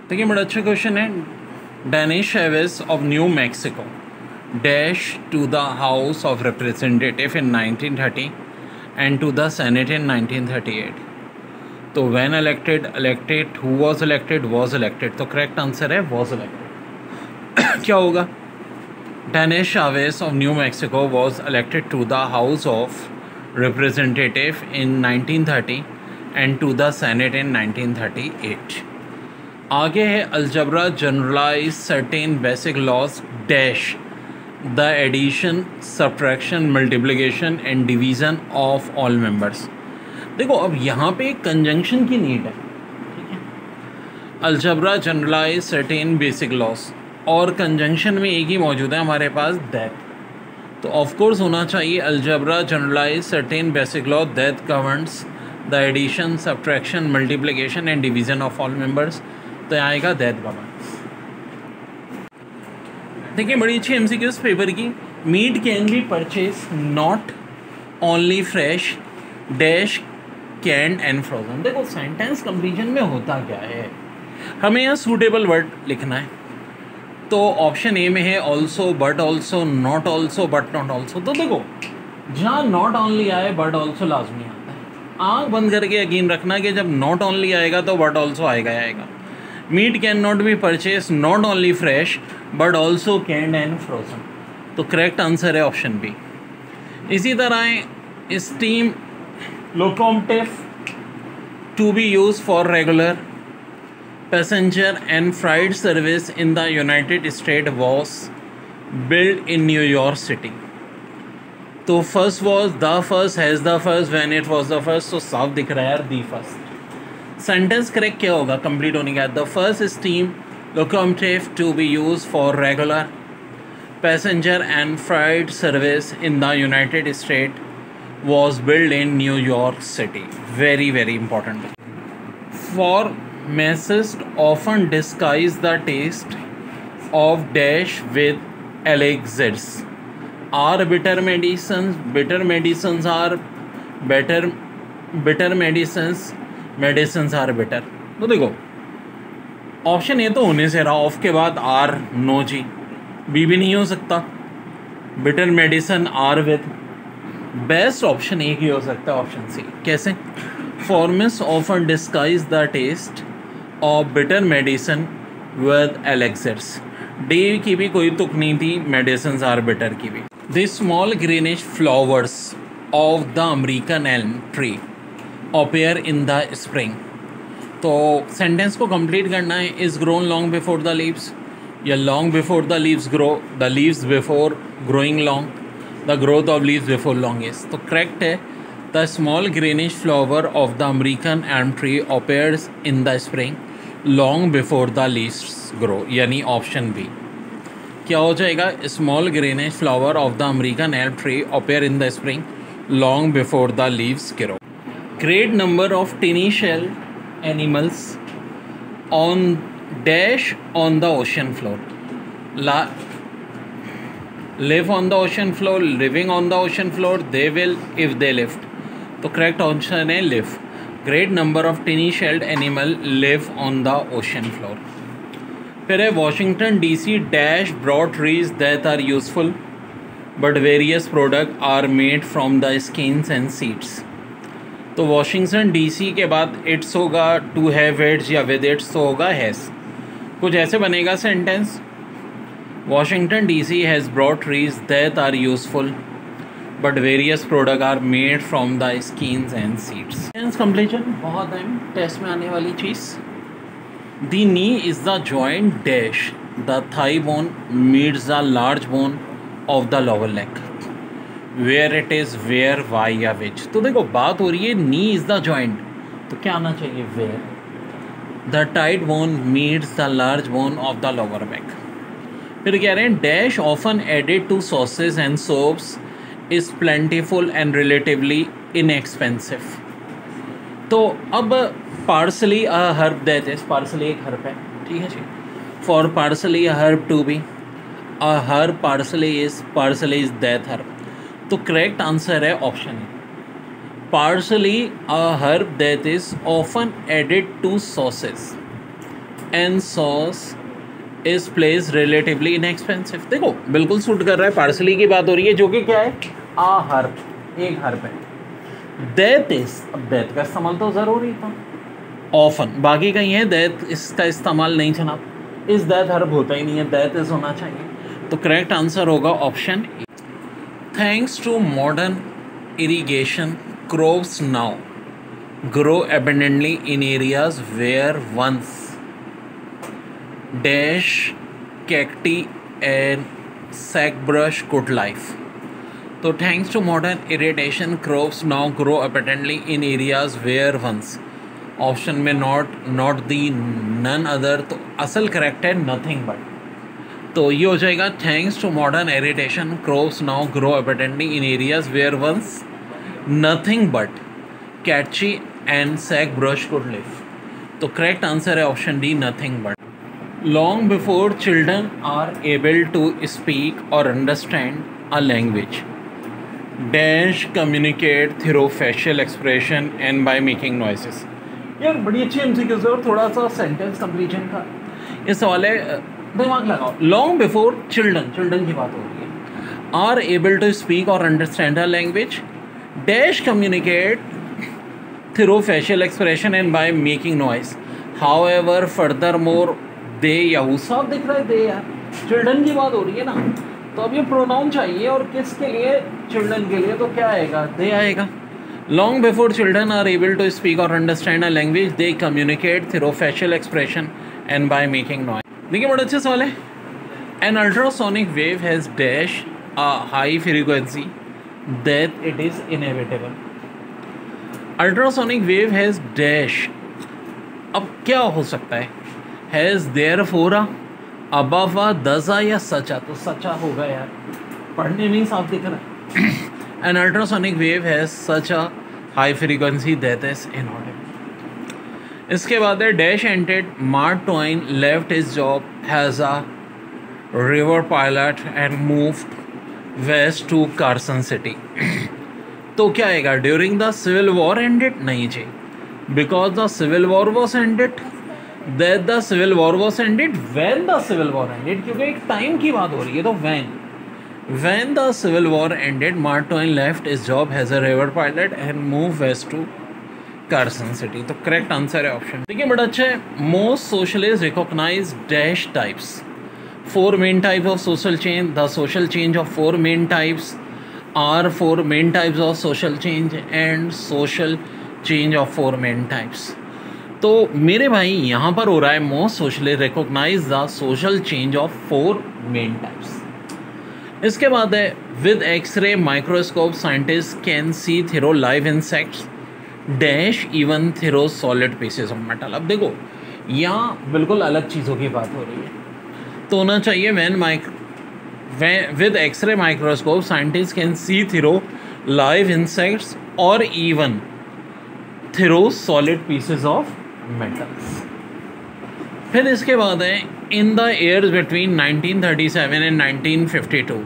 देखिए बड़ा अच्छा क्वेश्चन है। Dennis Aves of New Mexico dash to the House of Representative in 1930 and to the Senate in 1938। तो when elected, elected, who was elected, was elected. तो correct answer है was elected. क्या होगा? Dennis Chavez of New Mexico was elected to the House of Representative in 1930 and to the Senate in 1938. आगे है algebra generalise certain basic laws dash the addition, subtraction, multiplication and division of all members. देखो अब यहाँ पे एक conjunction की need है, ठीक है। Algebra generalise certain basic laws और कंजंक्शन में एक ही मौजूद है हमारे पास, दैट। तो ऑफ कोर्स होना चाहिए algebra generalise certain basic law that governs the addition, subtraction, multiplication and division of all members. तो आएगा दैट गवर्न्स। देखिए बड़ी अच्छी एमसीक्यूज पेपर की। Meat can be purchase not only fresh dash canned and frozen. देखो sentence completion में होता क्या है, हमें यहाँ सूटेबल वर्ड लिखना है। तो ऑप्शन ए में है also, but also, not also, but not also. तो देखो जहाँ नॉट ओनली आए बट ऑल्सो लाजमी आता है। आँख बंद करके यकीन रखना कि जब नॉट ओनली आएगा तो बट ऑल्सो आएगा ही आएगा। Meat can not be purchase not only fresh but also canned and frozen. तो करेक्ट आंसर है ऑप्शन बी। इसी तरह steam locomotive to be use for regular passenger and freight service in the United States was built in New York City. तो first was, the first, has the first, when it was the first। तो साफ दिख रहा है यार the first। Sentence correct क्या होगा complete होने का? the first steam locomotive to be used for regular passenger and freight service in the United States was built in New York City। very very important। For Pharmacists often disguise the taste of dash with elixirs. Are bitter medicines, bitter medicines are better, bitter medicines, medicines are better। तो देखो option A तो होने से रहा, of के बाद are, no ji, B भी नहीं हो सकता। Bitter medicine are with, best option एक ही हो सकता है, ऑप्शन सी। कैसे? Pharmacists often disguise the taste of bitter medicine with elixirs। D की भी कोई तुक नहीं थी, मेडिसिन आर बिटर की भी। The small greenish flowers of the American elm tree appear in the spring. तो सेंटेंस को कंप्लीट करना है। Is grown long before the leaves, या long before the leaves grow, the leaves before growing long, the growth of leaves before long is. तो correct है the small greenish flower of the American elm tree appears in the spring long before the leaves grow, यानी option B. क्या हो जाएगा? Small greenish flower of the American elm tree appear in the spring long before the leaves grow. Great number of tiny shell animals on dash on the ocean floor. Live on the ocean floor, living on the ocean floor, they will if they lift. तो correct option है live. Great number of tiny shelled animal live on the ocean floor. फिर है Washington DC dash broad trees that are useful but various product are made from the skins and seeds. तो Washington DC के बाद its होगा, to have its या with its तो होगा has. कुछ ऐसे बनेगा sentence, Washington DC has broad trees that are useful but various product are made from the skins and seeds. Sentence completion बहुत टाइम टेस्ट में आने वाली चीज़। The knee is the joint dash the thigh bone meets the large bone of the lower leg where it is, where, why या which. तो देखो बात हो रही है नी इज द जॉइंट, तो क्या आना चाहिए? Where. The tight bone meets the large bone of the lower back. फिर कह रहे हैं dash often added to sausage and soups is plentiful and relatively inexpensive. तो अब parsley a herb that is, parsley एक हर्ब है, ठीक है जी। For parsley a herb to be a herb, parsley is that herb. तो correct answer है option A. Parsley a herb that is often added to sauces and sauce is place relatively inexpensive. देखो बिल्कुल suit कर रहा है, partially की बात हो रही है जो कि क्या है आ हर्फ, एक हर्फ है। दैट इज, अब दैट का इस्तेमाल तो ज़रूरी था, ऑफन, बाकी कहीं है दैट इसका इस्तेमाल नहीं चला, इस दैट हर्फ होता ही नहीं है, दैट इज होना चाहिए। तो करेक्ट आंसर होगा option. Thanks to modern irrigation crops now grow abundantly in areas where once dash cacti and sagebrush could live। तो thanks to modern irritation crops now grow abundantly in areas where once, option में not the none other, तो असल correct है nothing but. तो ये हो जाएगा thanks to modern irritation crops now grow abundantly in areas where once nothing but cacti and sagebrush could live. तो correct answer है option D nothing but. Long before children are able to speak और understand a language dash communicate through facial expression and by making noises. यार बड़ी अच्छी MCQs है और थोड़ा सा सेंटेंस कंप्लीशन का ये सवाल है, दिमाग लगाओ। लॉन्ग बिफोर चिल्ड्रन की बात हो रही है, आर एबल टू स्पीक और understand a language dash communicate through facial expression and by making noise, however furthermore they, Yahoo साफ दिख रहा है दे, यार चिल्ड्रन की बात हो रही है ना, तो अब ये प्रोनाउन चाहिए और किसके लिए, चिल्ड्रन के लिए, तो क्या आएगा दे आएगा। Long before children are able to speak और understand a language they communicate through facial expression and by making noise. देखिए बड़ा अच्छा सवाल है। An ultrasonic wave has dash a high frequency that it is inevitable. Ultrasonic wave has dash, अब क्या हो सकता है, हैज़ देयर फोर अबव दजा या सचा, तो सचा होगा यार, पढ़ने में ही साफ दिख रहा है। An ultrasonic wave has such a high frequency that is inaudible. इसके बाद है dash ended Mark Twain left his job has a river pilot and moved west to Carson City. तो क्या आएगा, during the civil war ended, नहीं जी, because the civil War was ended, that the civil War was ended, when the civil war ended, क्योंकि एक time की बात हो रही है, तो when the civil war ended Mark Twain left his job has a river pilot and move west to Carson City. तो correct answer है ऑप्शन। देखिए बड़ा अच्छा है। Most socialist recognise dash types, four main types of social change, the social change of four main types are four main types of social change and social change of four main types। तो मेरे भाई यहाँ पर हो रहा है most socially recognise the social change of four main types. इसके बाद है with X-ray microscope scientist can see through live insects dash even through solid pieces of metal. अब देखो यहाँ बिल्कुल अलग चीज़ों की बात हो रही है, तो होना चाहिए with X-ray microscope scientists can see through live insects or even through solid pieces of metals। फिर इसके बाद है in the years between 1937 and 1952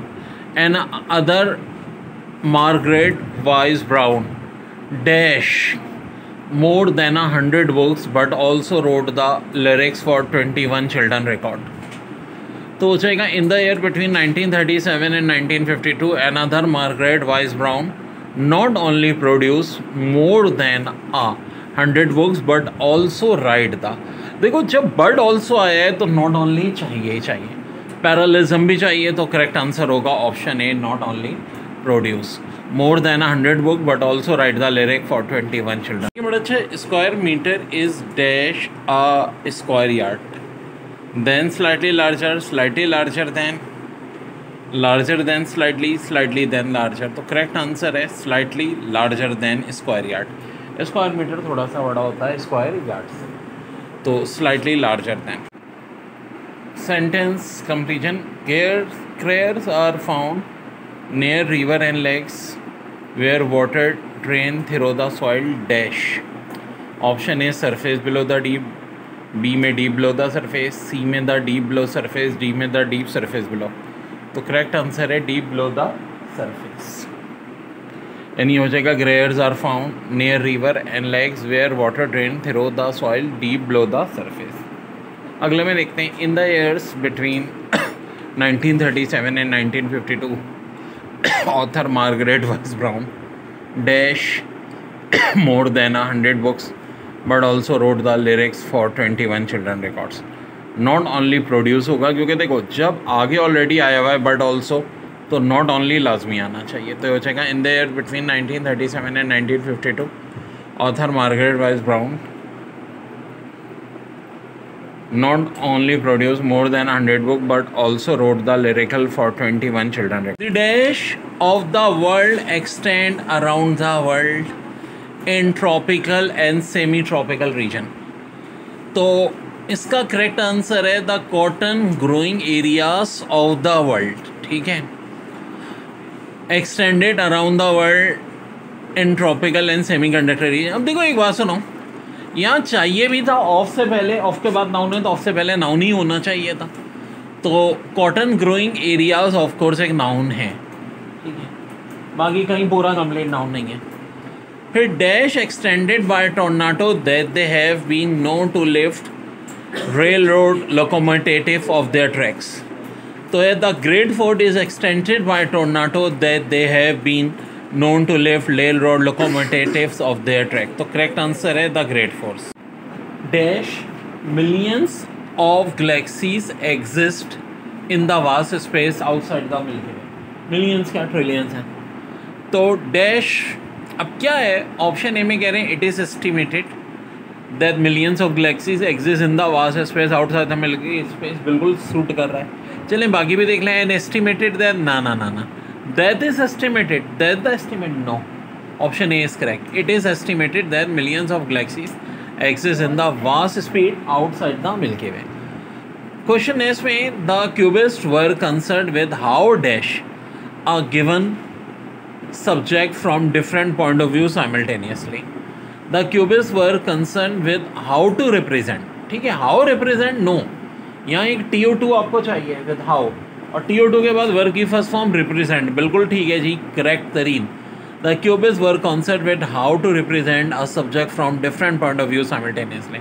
an other Margaret Wise Brown dash more than 100 books but also wrote the lyrics for 21 children record। तो हो जाएगा in the year between 1937 and 1952 another Margaret vice brown not only produce more than 100 books but also write the. देखो जब but also आया है तो not only चाहिए ही चाहिए, पैरालिज्म भी चाहिए, तो करेक्ट आंसर होगा option A not only produce more than 100 book but also write the lyric for 21 children. बड़ा अच्छा, square metre is dash a square yard then slightly larger than slightly then larger। तो correct answer है slightly larger than square yard. Square metre थोड़ा सा बड़ा होता है square yard से, तो slightly larger than। Sentence completion, crayons are found near river and lakes where water drain through the soil dash। Option A surface below the deep, B में deep below the surface, C में the deep below surface, D में the deep surface below. तो correct answer है deep below the surface. यानी हो जाएगा geysers are found near river and lakes where water drain through the soil deep below the surface. अगले में देखते हैं, in the years between 1937 and 1952 author Margaret vice brown dash more than 100 books but also road the lyrics for 21 children records. Not only produce होगा, क्योंकि देखो जब आगे already आया हुआ है बट ऑल्सो, तो नॉट ओनली लाजमी आना चाहिए। तो हो जाएगा in the year between 1937 and 1952 author Margaret vice brown not only produced more than 100 books but also wrote the lyrical for 21 children. The dash of the world extend around the world in tropical and semi-tropical region. तो इसका correct answer है the cotton growing areas of the world. ठीक है, extended around the world in tropical and semi conductor region. अब देखो एक बात सुनो, यहाँ चाहिए भी था ऑफ से पहले, ऑफ के बाद नाउन है तो ऑफ से पहले नाउन ही होना चाहिए था। तो cotton growing areas of course एक नाउन है, ठीक है, बाकी कहीं पूरा कंप्लीट नाउन नहीं है। फिर dash extended by tornado that they have been known to lift railroad locomotive off their tracks. तो है the great fort is extended by tornado that they have been known to lift railroad locomotives of their track। तो correct answer है the great force. Dash millions of galaxies exist in the vast space outside the milky way. Millions क्या trillions हैं। तो dash अब क्या है, option ए में कह रहे हैं it is estimated that millions of galaxies exist in the vast space outside the milky space, बिल्कुल सूट कर रहा है। चलें बाकी भी देख लें। एंड एस्टिमेटेड दैट ना that is estimated, that the estimate, no, option A is correct. It is estimated that millions of galaxies exist in the vast space outside the Milky Way. Question is में the cubists were concerned with how dash a given subject from different point of view simultaneously. The cubists were concerned with how to represent, ठीक है, how represent, no, यहाँ एक TO2 आपको चाहिए with how, और TO2 के बाद work की फर्स्ट फॉर्म रिप्रेजेंट, बिल्कुल ठीक है जी, करेक्ट तरीन। The cubist were concern with how to represent a subject from different point of view simultaneously.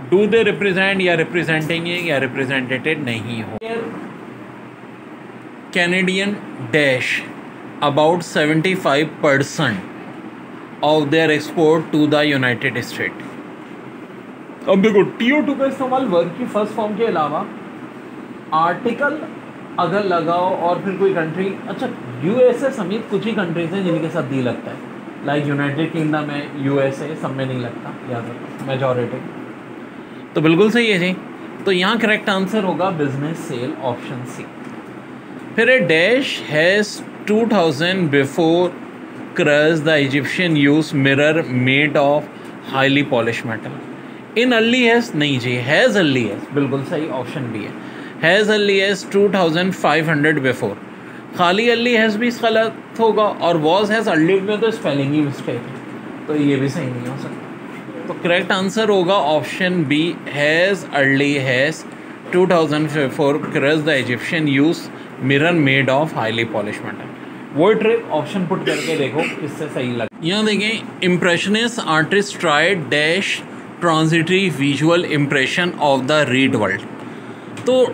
Do they represent या रिप्रेजेंटिंग या रिप्रेजेंटेटेड नहीं हो। Canadian dash about 75% of their export to the United State. अब देखो TO2 का इस्तेमाल work की first form के अलावा आर्टिकल अगर लगाओ और फिर कोई कंट्री, अच्छा USA समेत कुछ ही कंट्रीज हैं जिनके साथ दी लगता है, लाइक यूनाइटेड किंगडम है, USA, सब में नहीं लगता, याद रखो मेजॉरिटी। तो बिल्कुल सही है जी। तो यहाँ करेक्ट आंसर होगा बिजनेस सेल, ऑप्शन सी। फिर a dash has 2000 before Christ the Egyptian use mirror made of highly polish metal. In early has नहीं जी, हैज़ अर्ली हैज़, बिल्कुल सही, ऑप्शन बी है। हैज़ अर्ली हैज़ 2500 बिफोर, खाली early has भी गलत होगा, और वॉज हैज़ अर्ली में तो स्पेलिंग ही मिस्टेक है, तो ये भी सही नहीं हो सकता। तो करेक्ट आंसर होगा option B, has early has 2004 Christ the Egyptian use mirror made of highly polish metal. वो ट्रिक ऑप्शन पुट करके देखो किससे सही लगे। यहाँ देखें, impressionist artist tried dash transitory visual impression of the read world. तो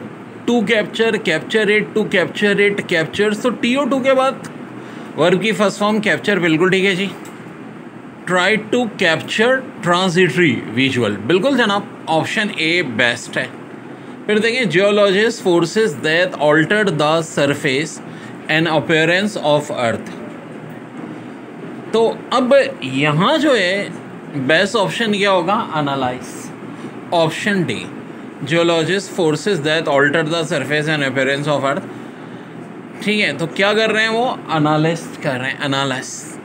to capture, capture it, to capture it, captures, तो TO2 के बाद वर्ब की फर्स्ट फॉर्म कैप्चर, बिल्कुल ठीक है जी। Try to capture transitory visual, बिल्कुल जनाब, ऑप्शन ए बेस्ट है। फिर देखें, geologist forces that altered the surface and appearance of earth. तो अब यहाँ जो है बेस्ट ऑप्शन क्या होगा, analyse, option D, geologist forces that alter the surface and appearance of earth. ठीक है, तो क्या कर रहे हैं वो, एनालिस्ट कर रहे हैं, एनालिस्ट,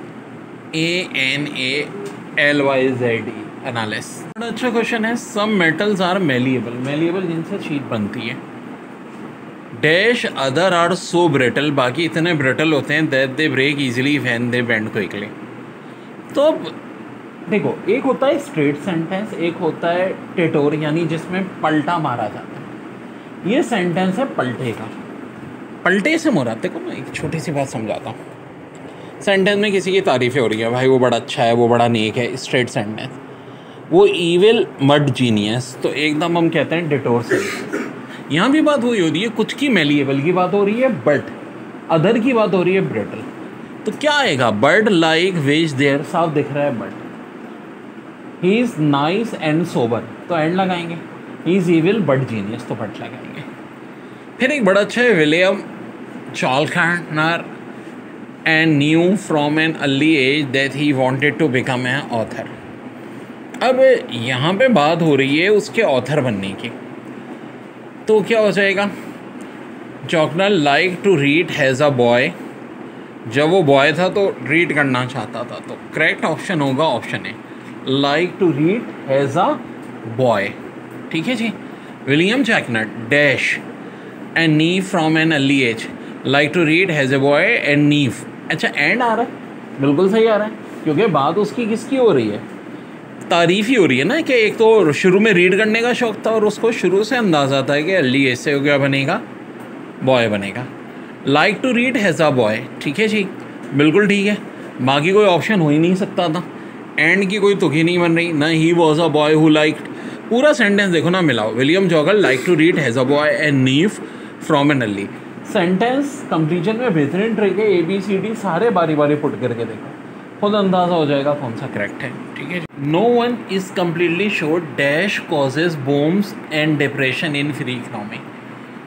ANALYZE, एनालिस्ट। बड़ा अच्छा क्वेश्चन है। Some metals are malleable, malleable जिनसे शीट बनती है, dash other are so brittle, बाकी इतने ब्रिटल होते हैं that they break easily when they bend quickly. तो देखो, एक होता है स्ट्रेट सेंटेंस, एक होता है टेटोर, यानी जिसमें पलटा मारा जाता है। ये सेंटेंस है पलटे का, पलटे से मुराद, देखो मैं एक छोटी सी बात समझाता हूँ। सेंटेंस में किसी की तारीफ़ें हो रही है, भाई वो बड़ा अच्छा है, वो बड़ा नेक है, स्ट्रेट सेंटेंस। वो ईविल मड जीनियस, तो एकदम हम कहते हैं डिटोर सेंटेंस। यहाँ भी बात वही हो रही है, कुछ की मेलिएबल की बात हो रही है, बट अदर की बात हो रही है ब्रिटल। तो क्या आएगा? बर्ड लाइक विच देयर, साफ दिख रहा है but. He is nice and sober, तो एंड लगाएंगे। He is evil but genius, तो बट लगाएंगे। फिर एक बड़ा अच्छा है, William Faulkner and knew from an early age that he wanted to become an author. अब यहाँ पे बात हो रही है उसके ऑथर बनने की, तो क्या हो जाएगा? Faulkner like to read has a boy, जब वो बॉय था तो रीड करना चाहता था, तो करेक्ट ऑप्शन होगा option A, like to read has a boy. ठीक है जी। विलियम चॉकनर डैश एंड नीव from an early age like to read has a boy and neve. अच्छा, एंड आ रहा है, बिल्कुल सही आ रहा है, क्योंकि बात उसकी किसकी हो रही है? तारीफ़ ही हो रही है ना, कि एक तो शुरू में रीड करने का शौक़ था और उसको शुरू से अंदाज़ा था कि अर्ली एज से क्या बनेगा? बॉय बनेगा। Like to read has a boy, ठीक है जी, बिल्कुल ठीक है। बाकी कोई ऑप्शन हो ही नहीं सकता था, एंड की कोई तुकी नहीं बन रही ना। He was a boy who liked, पूरा सेंटेंस देखो ना मिलाओ। विलियम जॉगल like to read has a boy and नीव from an early. Sentence completion में बेहतरीन ट्रिक है, ABCD सारे बारी बारी पुट करके देखो, खुद अंदाज़ा हो जाएगा कौन सा करेक्ट है। ठीक है। No one is completely sure dash causes booms and depression in free economy,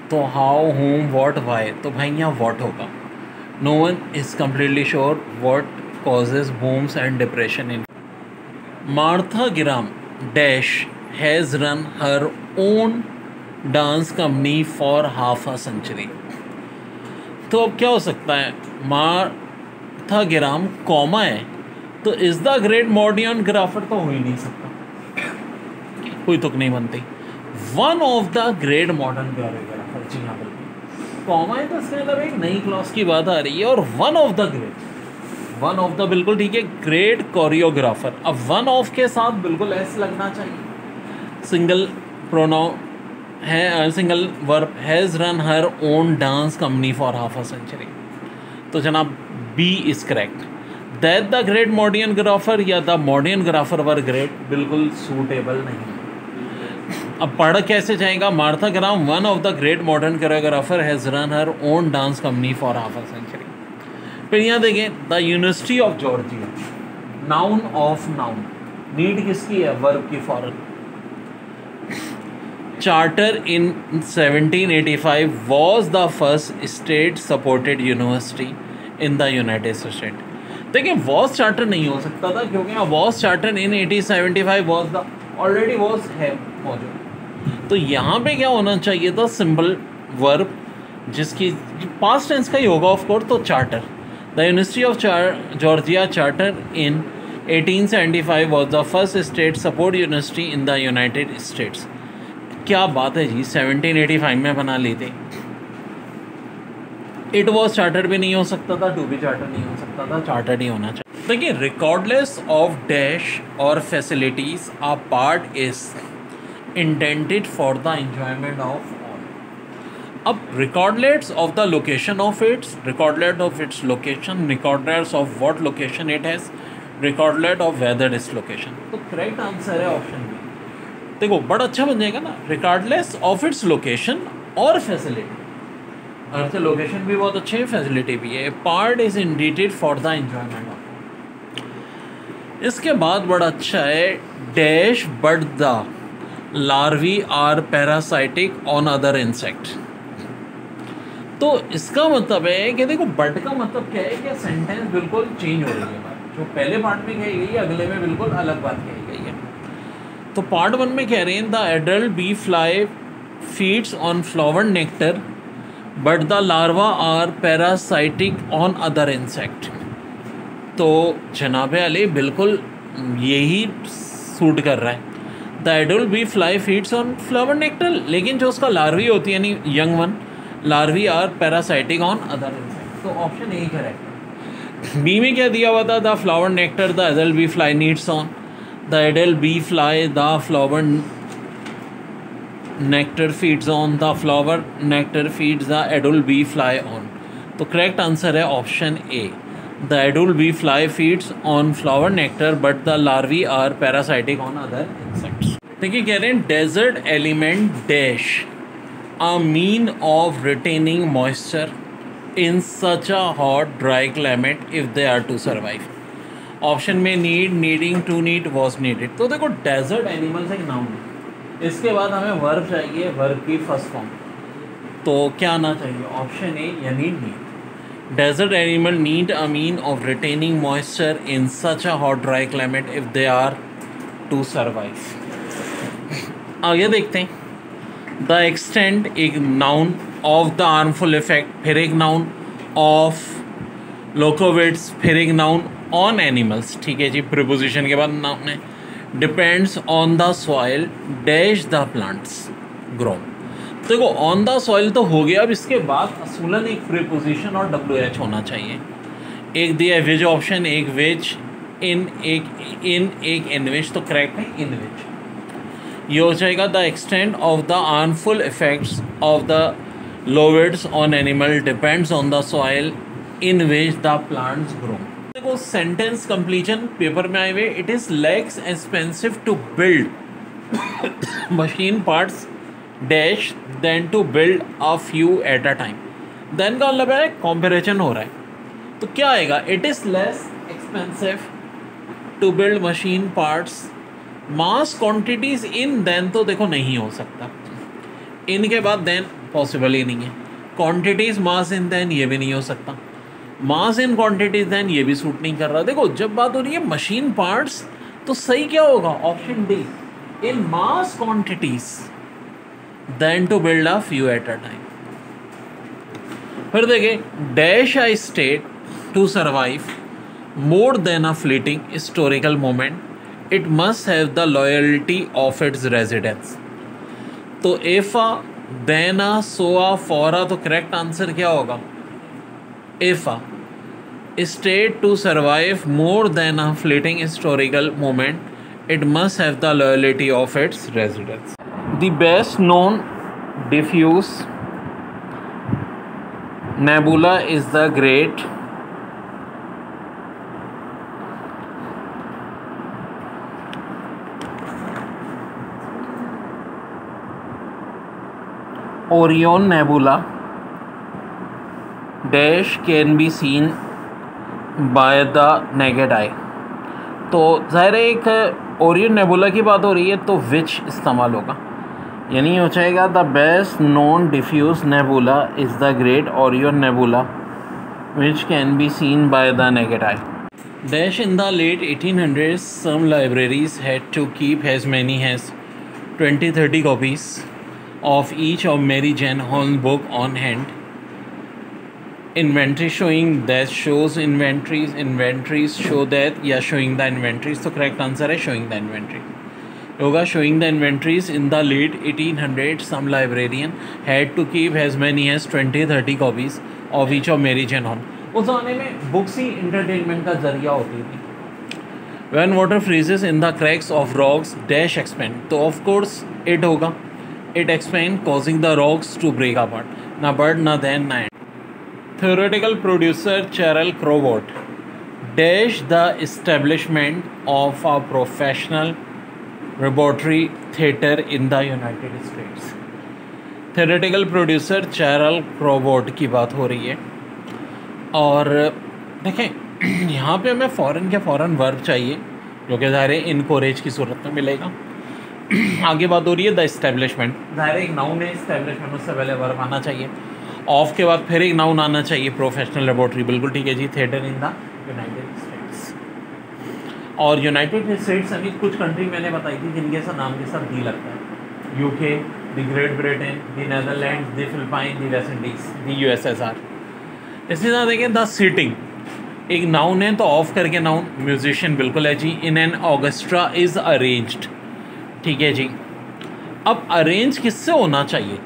तो हाउ, होम, व्हाट, वाई, तो भाई यहाँ व्हाट होगा। No one is completely sure what causes booms and depression in. Martha Graham dash has run her own dance company for half a century, तो अब क्या हो सकता है? मार्था गिराम कॉमा है, तो is the great modern grapher तो हो ही नहीं सकता, कोई तुक नहीं बनती। One of the great modern grapher, जी हाँ बिल्कुल, कॉमा है तो इसके मतलब एक नई क्लॉज की बात आ रही है, और one of the great, one of the बिल्कुल ठीक है, ग्रेट कोरियोग्राफर। अब वन ऑफ के साथ बिल्कुल एस लगना चाहिए। सिंगल प्रोनाउन है, single verb, has run her own dance company for half a century, तो जनाब B is correct. That the great modern grapher या the modern grapher were great, बिल्कुल सूटेबल नहीं। अब पढ़ कैसे जाएगा? Martha Graham one of the great modern choreographer has run her own dance company for half a century. फिर यहाँ देखें, the University of Georgia, noun of noun, need किसकी है? वर्ब की form. Charter in 1785 was the first state supported university in the United States। देखिए was charter नहीं हो सकता था, क्योंकि was charter in 1875 was the already was है मौजूद। तो यहाँ पे क्या होना चाहिए था? सिंपल वर्ब, जिसकी पास्ट टेंस का ही होगा ऑफ कोर्स, तो charter. The University of Georgia charter in 1875 was the first state support university in the United states. क्या बात है जी, 1785 में बना ली थी। इट वॉज चार्टर भी नहीं हो सकता था, टू बी चार्टर नहीं हो सकता था, चार्टर्ड ही होना चाहिए। देखिए, रिकॉर्डलेस ऑफ डैश और facilities a part is intended for the enjoyment of all. अब regardless of the location of its, regardless of its location, regardless of what location it has, regardless of whether its location, तो correct answer है option B. देखो बड़ा अच्छा बन जाएगा ना, regardless of its location और फैसिलिटी। अगर से लोकेशन भी बहुत अच्छे है, फैसिलिटी भी है। Part is intended for the enjoyment of. इसके बाद बड़ा अच्छा है, dash but the larvae are parasitic on other insect. तो इसका मतलब है कि देखो बट का मतलब क्या है कि सेंटेंस बिल्कुल चेंज हो रही है, जो पहले पार्ट में कही गई है अगले में बिल्कुल अलग बात कही गई है। तो पार्ट 1 में कह रहे हैं, the adult bee fly feeds on flower nectar but the larva are parasitic on other insect. तो जनाब अली बिल्कुल यही सूट कर रहा है। The adult bee fly feeds on flower nectar, लेकिन जो उसका लार्वी होती है यानी young one, larvae are parasitic on other insect, तो ऑप्शन यही करेक्ट। बी में क्या दिया हुआ था? The flower nectar the adult bee fly needs on, the adult bee fly the flower nectar feeds on, the flower nectar feeds the adult bee fly on। तो correct answer है option A, the adult bee fly feeds on flower nectar but the larvae are parasitic on other insects. देखिए कह रहे हैं desert element dash a mean of retaining moisture in such a hot dry climate if they are to survive. Option में need, needing, to need, was needed. तो देखो desert animals एक noun है, इसके बाद हमें वर्ब चाहिए, वर्ब की फर्स्ट फॉर्म। तो क्या आना चाहिए? ऑप्शन ए यानी need. Desert animal need a mean of retaining moisture in such a hot dry climate if they are to survive. आगे देखते हैं। द एक्सटेंट एक noun of the harmful effect, फिर एक नाउन ऑफ लोकोविट्स, फिर एक noun on animals. ठीक है जी, प्रीपोजिशन के बाद नाउन है। Depends on the soil dash the plants grow. देखो ऑन द सॉइल तो हो गया, अब इसके बाद असूलन एक प्रीपोजिशन और WH होना चाहिए। एक दिया है विच ऑप्शन, एक विच, इन, एक इन विच, तो करेक्ट है इन विच। ये हो जाएगा the extent of the harmful effects of the लोविड्स on animal depends on the soil in which the plants grow. देखो सेंटेंस कंप्लीशन पेपर में आए हुए, it is less expensive to build machine parts dash than to build a few at a time. Than का मतलब है comparison हो रहा है, तो क्या आएगा? It is less expensive to build machine parts mass quantities in, then तो देखो नहीं हो सकता, इनके बाद देन पॉसिबल ही नहीं है। क्वांटिटीज मास इन देन ये भी नहीं हो सकता, मास इन क्वांटिटीज देन ये भी सूट नहीं कर रहा। देखो जब बात हो रही है मशीन पार्ट्स तो सही क्या होगा? Option D, in mass quantities then to build a few at a time. फिर देखिए dash I state to survive more than a fleeting historical moment it must have the loyalty of its residents. तो if a then आ सोआ फॉरा, तो correct answer क्या होगा? If a state to survive more than a fleeting historical moment it must have the loyalty of its residents. The best known diffuse nebula is the Great Orion Nebula dash can be seen by the naked eye। तो ज़ाहिर है एक Orion nebula की बात हो रही है, तो विच इस्तेमाल होगा, यानी हो जाएगा the best known diffuse nebula is the great Orion nebula which can be seen by the naked eye. Dash in the late 1800s some libraries had to keep as many as 20-30 copies of each of Mary Jane Hall book on hand। Inventory showing that shows inventories show that, या showing the inventories, तो correct answer है showing the inventory होगा। showing the inventories in the late 1800s some librarian had to keep as many as 20-30 copies of each of Mary Jane Hall। उस ज़माने में books ही entertainment का जरिया होती थी। When water freezes in the cracks of rocks dash expand, तो of course it होगा, it expand causing the rocks to break apart। ना bird ना then ना end। Theoretical producer Cheryl Crowbot dash the establishment of a professional laboratory theater in the United States। theoretical producer Cheryl Crowbot की बात हो रही है, और देखें यहाँ पे हमें फ़ौरन के फ़ौरन वर्ब चाहिए, जो कि ज़ाहिर है इनकोरेज की सूरत में मिलेगा। आगे बात हो रही है द इस्टेब्लिशमेंट, ज़ाहिर है एक नाउन है, इस्टेब्लिशमेंट उससे पहले वर्ब आना चाहिए। ऑफ के बाद फिर एक नाउन आना चाहिए, प्रोफेशनल लेबोरेटरी, बिल्कुल ठीक है जी, theatre in the United States. और यूनाइटेड स्टेट्स अभी कुछ कंट्री मैंने बताई थी जिनके साथ नाम के साथ डी लगता है, UK, the great Britain, the Netherlands, the Philippine, the West Indies, the USSR। इसी तरह देखें द सीटिंग एक नाउन है, तो ऑफ करके नाउन, म्यूजिशियन बिल्कुल है जी, in an orchestra is arranged, ठीक है जी। अब अरेंज किससे होना चाहिए?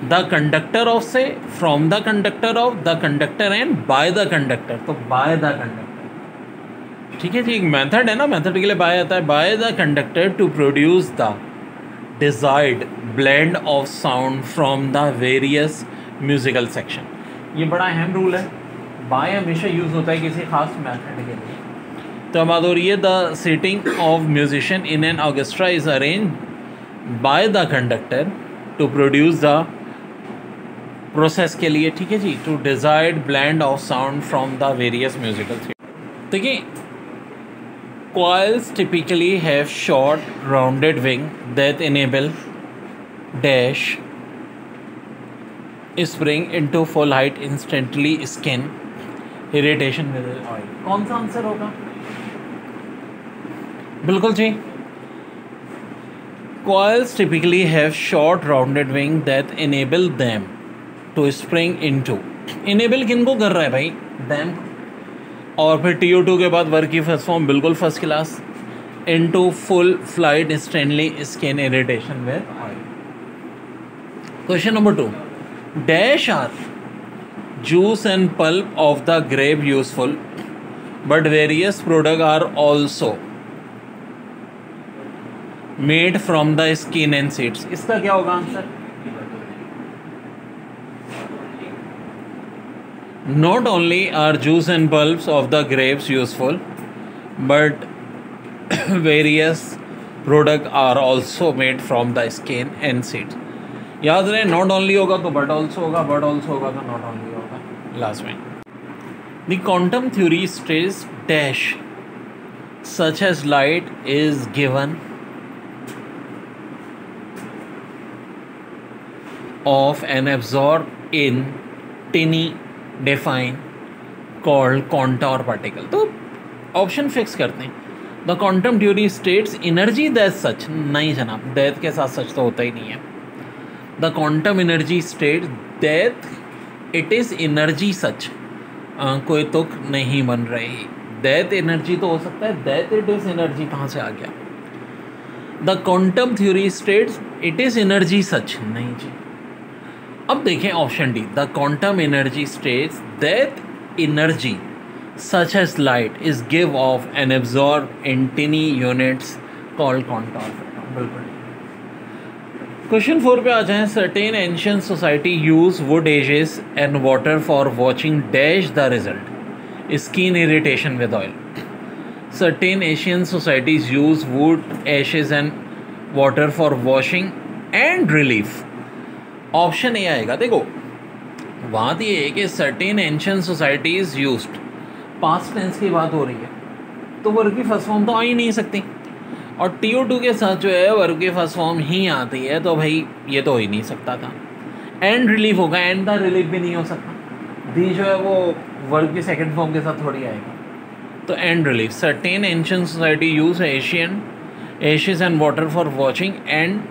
द कंडक्टर ऑफ से, from the conductor of, the conductor and by the conductor, तो बाय द कंडक्टर, ठीक है जी। एक मेथड है ना, मेथड के लिए बाय आता है, by the conductor to produce the desired blend of sound from the various musical section. ये बड़ा अहम रूल है, बाय हमेशा यूज़ होता है किसी खास मेथड के लिए। तो बात हो रही है the seating of musician in an orchestra is arrange by the conductor to produce the process के लिए, ठीक है जी, to desired blend of sound from the various musical things. देखिए coils typically have short rounded wing that enable dash spring into full height instantly skin irritation with oil। कौन सा answer होगा? बिल्कुल जी, coils typically have short rounded wing that enable them to spring into, enable किनको कर रहा है भाई? them। और फिर TO2 के बाद वर्क की फर्स्ट फॉर्म बिल्कुल first class, into full flight instantly skin irritation with oil. Question number 2, dash are juice and pulp of the grape useful but various product are also made from the skin and seeds. इसका क्या होगा answer? Not only are juice and pulps of the grapes useful, but various products are also made from the skin and seeds। याद रहे, not only होगा तो but also होगा, but also होगा तो not only होगा। लास्ट में the quantum theory states dash such as light is given of and absorbed in tiny define called contour particle. तो ऑप्शन फिक्स करते हैं। The quantum theory states energy that such, नहीं जनाब, that के साथ सच तो होता ही नहीं है। The quantum energy state that it is energy such, कोई तुक नहीं बन रही। दैट एनर्जी तो हो सकता है, दैट इट इज़ एनर्जी कहाँ से आ गया? The quantum theory states it is energy such, नहीं जी। अब देखें option D, the quantum energy states that energy such as light is give off and absorb in tiny units called quantum. बिल्कुल। Question 4 पे आ जाएं। Certain ancient society use wood ashes and water for washing dash the result skin irritation with oil. Certain Asian societies use wood ashes and water for washing and relief. Option A आएगा। देखो बात ये है कि certain ancient societies used, past tense की बात हो रही है तो वर्ब की फर्स्ट फॉर्म तो आ ही नहीं सकती, और TO2 के साथ जो है वर्ब की फर्स्ट फॉर्म ही आती है, तो भाई ये तो हो ही नहीं सकता था। एंड रिलीफ होगा, एंड द रिलीफ भी नहीं हो सकता। दी जो है वो वर्ब की सेकंड फॉर्म के साथ थोड़ी आएगा, तो and relief. Certain ancient society use Asian ashes and water for washing and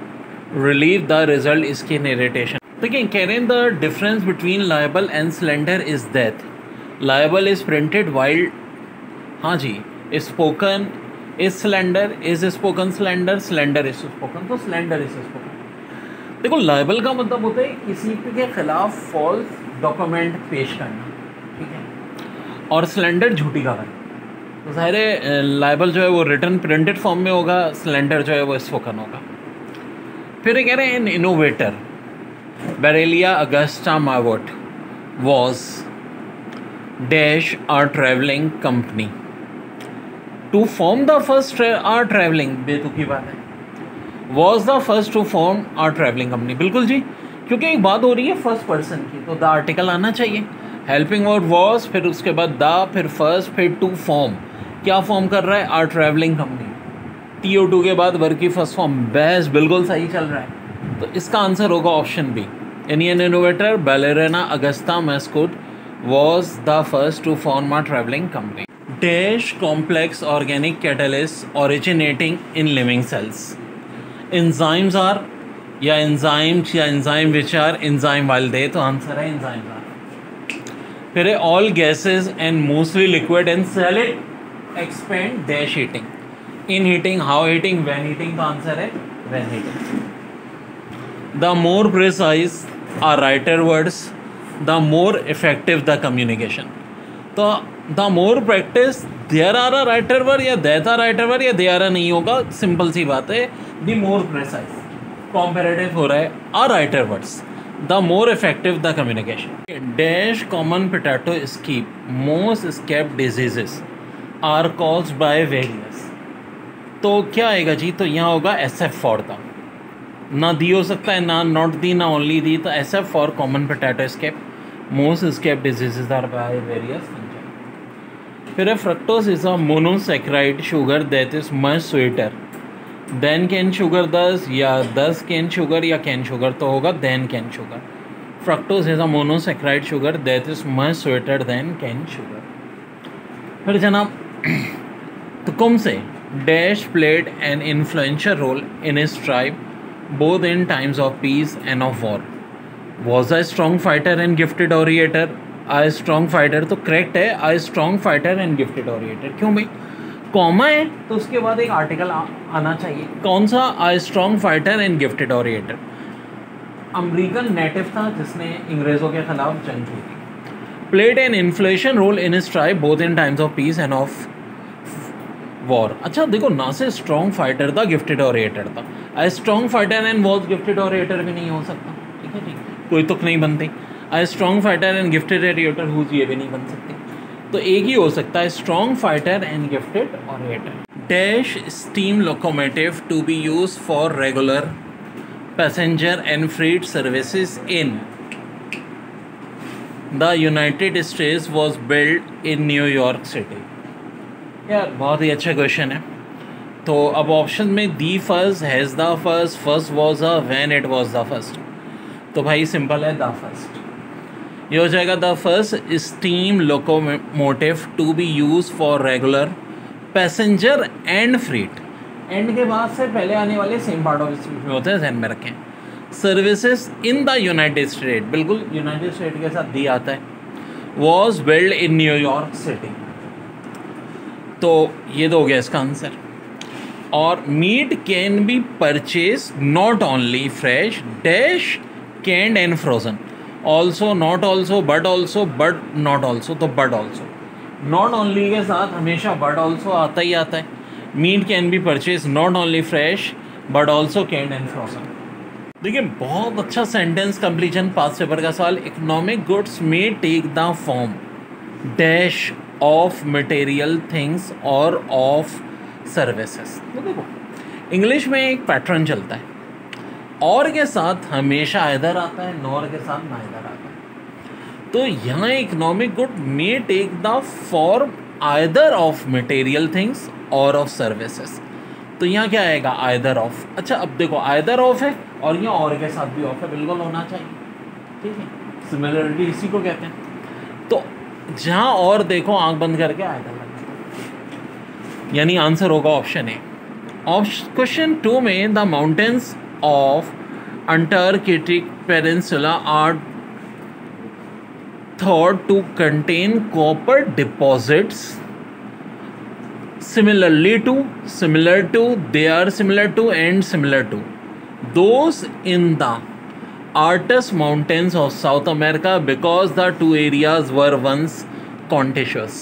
relieve the result skin irritation। देखिए कह रहे हैं the difference between libel and slander is that libel is printed while, हाँ जी, spoken is slander, is spoken slander, slander is spoken, तो slander is spoken. देखो libel का मतलब होता है किसी के खिलाफ फॉल्स डॉक्यूमेंट पेश करना, ठीक है, और सिलेंडर झूठी खबर। तो ज़ाहिर है लायबल जो है वो रिटन प्रिंटेड फॉर्म में होगा, सिलेंडर जो है वो स्पोकन होगा। फिर कह रहे हैं एन इनोवेटर बेरेलिया अगस्टा मावोट was dash a travelling company to form the first a travelling, बेतुकी बात है, was the first to form a travelling company. बिल्कुल जी, क्योंकि एक बात हो रही है फर्स्ट पर्सन की, तो द आर्टिकल आना चाहिए। हेल्पिंग वर्ड वॉज, फिर उसके बाद द, फिर फर्स्ट, फिर टू फॉर्म। क्या फॉर्म कर रहा है? Are travelling company. TO2 के बाद वर्ब की फर्स्ट फॉर्म, बहस बिल्कुल सही चल रहा है, तो इसका आंसर होगा option B. Indian innovator ballerina Augusta Mascot was the first to form a travelling company. Dash complex organic catalyst originating in living cells. Enzymes are, या एंजाइम्स या enzyme which are enzyme while they, तो answer है enzymes are. फिर all gases and mostly liquid and solid expand dash heating. In heating, how heating, when heating, तो answer है when heating. The more precise are writer words the more effective the communication. तो the more practice there are a writer word या that are writer word या there नहीं होगा, simple सी बात है। The more precise comparative हो रहा है, are writer words the more effective the communication. Dash common potato escape. Most escape diseases are caused by various. तो क्या आएगा जी? तो यहाँ होगा SF फॉर था, ना दी हो सकता है, ना नॉट दी, ना ओनली दी, तो SF for common potato scab. Most scab diseases are by various. फिर fructose is a monosaccharide sugar that is much sweeter than cane sugar. 10 या 10 कैन शुगर या कैन शुगर, तो होगा than cane sugar. Fructose is a monosaccharide sugar that is much sweeter than cane sugar. फिर जनाब तुकुमसे Dash played an influential role in his tribe both in times of peace and of war. Was a strong fighter and gifted orator. A strong fighter तो correct है. A strong fighter and gifted orator. क्यों भाई? Comma है तो उसके बाद एक article आना चाहिए. कौन सा? A strong fighter and gifted orator. American native था जिसने अंग्रेज़ों के खिलाफ जंग की थी. Played an influential role in his tribe both in times of peace and of war. अच्छा देखो, ना से स्ट्रॉन्ग फाइटर था, गिफ्टेड ऑरेटर था. I strong fighter and was gifted orator भी नहीं हो सकता. ठीक है, ठीक, कोई तुक नहीं बनती. I strong fighter and gifted orator whose ये भी नहीं बन सकती. तो एक ही हो सकता है, strong fighter and gifted orator. Dash steam locomotive to be use for regular passenger and freight services in the United States was build in New York city. यार बहुत ही अच्छा क्वेश्चन है. तो अब ऑप्शन में the first, has the first, first was a, when it was the first. तो भाई simple है, द फर्स्ट. ये हो जाएगा the first steam locomotive to be use for regular passenger and freight. And के बाद से पहले आने वाले सेम पार्ट ऑफ स्पीच में होते हैं, ध्यान में रखें. Services in the United State, बिल्कुल यूनाइटेड स्टेट के साथ दी आता है. Was build in New York city. तो ये तो हो गया इसका आंसर. और meat can be purchase not only fresh dash canned and frozen. Also, not also, but also, but not also. तो बट ऑल्सो, नॉट ओनली के साथ हमेशा बट ऑल्सो आता ही आता है. Meat can be purchase not only fresh but also canned and frozen. देखिए बहुत अच्छा सेंटेंस कंप्लीशन पास्ट पेपर का सवाल. इकोनॉमिक गुड्स में take the form dash of material things और ऑफ सर्विसेज. तो देखो इंग्लिश में एक पैटर्न चलता है, और के साथ हमेशा आइदर आता है, नॉर के साथ नाइदर आता है. तो यहाँ economic good may take the form either of material things और ऑफ सर्विसेज. तो यहाँ क्या आएगा? Either of. अच्छा अब देखो आइदर ऑफ है और यहाँ और के साथ भी ऑफ है, बिल्कुल होना चाहिए. ठीक है, सिमिलरिटी इसी को कहते हैं. तो जहाँ और देखो आंख बंद करके आइदर लगेगा, यानी आंसर होगा ऑप्शन ए. क्वेश्चन 2 में the mountains of Antarctic peninsula are thought to contain copper deposits similar to, they are similar to, and similar to those in the Artus Mountains of South America because the two areas were once contiguous.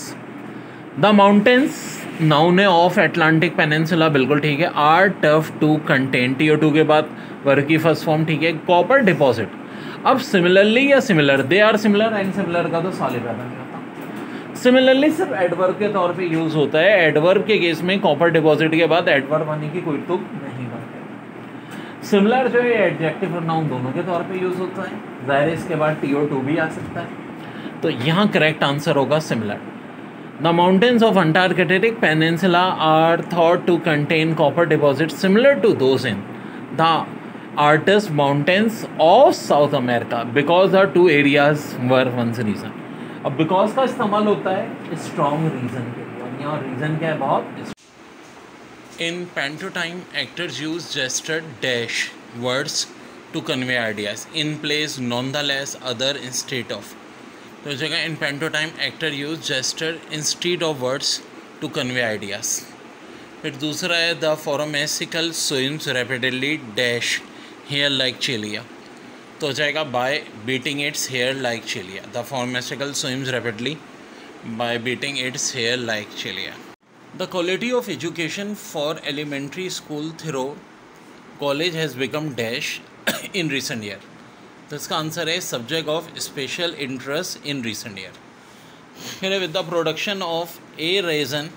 The mountains noun है of Atlantic Peninsula, बिल्कुल ठीक है. are tough to contain, TO2 के बाद वर्ग की first form, ठीक है. Copper deposit. अब सिमिलरली या similar, they are similar and similar का तो सॉलिड पैदा नहीं होता. सिमिलरली सिर्फ एडवर्ब के तौर पे यूज़ होता है. एडवर्ब के केस में कॉपर डिपॉजिट के बाद एडवर्ब आने की कोई तुक नहीं बनती. सिमिलर जो है एडजेक्टिव और नाउन दोनों के तौर पे यूज़ होता है. ज़ाहिर है इसके बाद TO2 भी आ सकता है. तो यहाँ करेक्ट आंसर होगा similar. The mountains of Antarctic peninsula are thought to contain copper deposit similar to those in the arts mountains of South America because the two areas were once region. अब because का इस्तेमाल होता है strong reason के लिए. यहाँ reason क्या है? बहुत. In pantomime actors use gesture dash words to convey ideas in place none the less other instead of. तो जगह in pantomime actor use gesture instead of words to convey ideas. फिर दूसरा है the paramecium swims rapidly dash hair like cilia. तो हो जाएगा by beating its hair like cilia. The paramecium swims rapidly by beating its hair like cilia. The quality of education for elementary school through college has become dash in recent year. तो इसका answer है subject of special interest in recent year. फिर with the production of a raisin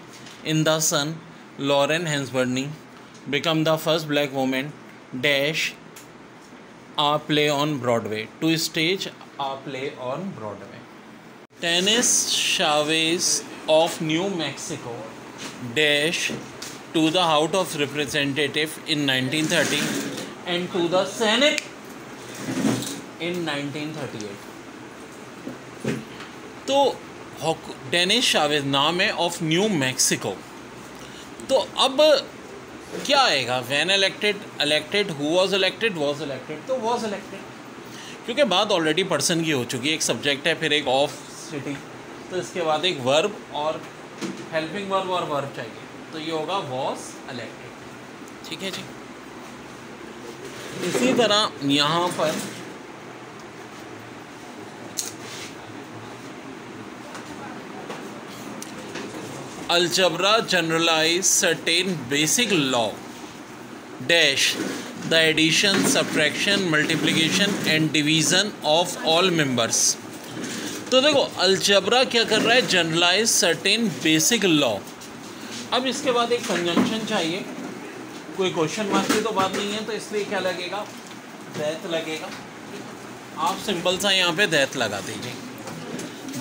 in the sun, Lorraine Hansberry become the first black woman dash a play on Broadway to stage a play on Broadway. Dennis Chavez of New Mexico dash to the House of Representatives in 1930 and to the Senate in 1938. तो Dennis Chavez नाम है of New Mexico. तो अब क्या आएगा? When elected who was elected, तो was elected, क्योंकि बात ऑलरेडी पर्सन की हो चुकी है। एक सब्जेक्ट है, फिर एक ऑफ सिटी, तो इसके बाद एक वर्ब और हेल्पिंग वर्ब और वर्ब चाहिए, तो ये होगा वॉज इलेक्टेड। ठीक है जी। इसी तरह यहाँ पर Algebra generalize certain basic law dash the addition, subtraction, multiplication and division of all members। तो देखो अलजेब्रा क्या कर रहा है? Generalize certain basic law. अब इसके बाद एक कंजंक्शन चाहिए, कोई क्वेश्चन मार्क की तो बात नहीं है, तो इसलिए क्या लगेगा? दैट लगेगा। आप सिंपल सा यहाँ पे दैट लगा दीजिए।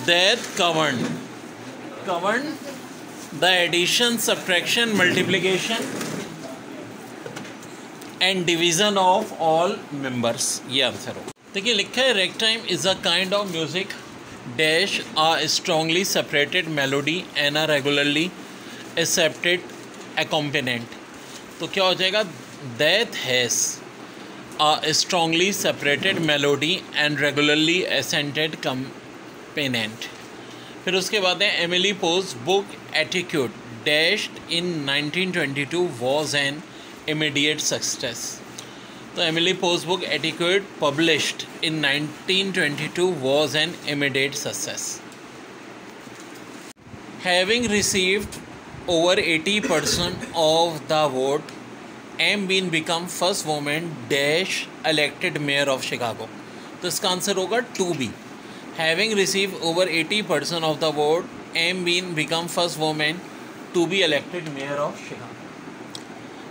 That govern the addition, subtraction, multiplication and division of all members। ये आंसर हो। देखिए लिखा है ragtime is a kind of music dash a strongly separated melody and a regularly accepted accompaniment। तो क्या हो जाएगा? that has a strongly separated melody and regularly accented accompaniment। फिर उसके बाद है Emily Post's book attitude dashed in 1922 was an immediate success. तो Emily Post's book attitude published in 1922 was an immediate success. Having received over 80% of the vote, एम बीन become first woman dash elected mayor of Chicago. तो इसका answer होगा 2B। Having received over 80% of the vote, M. Bean become first woman to be elected mayor of Chicago।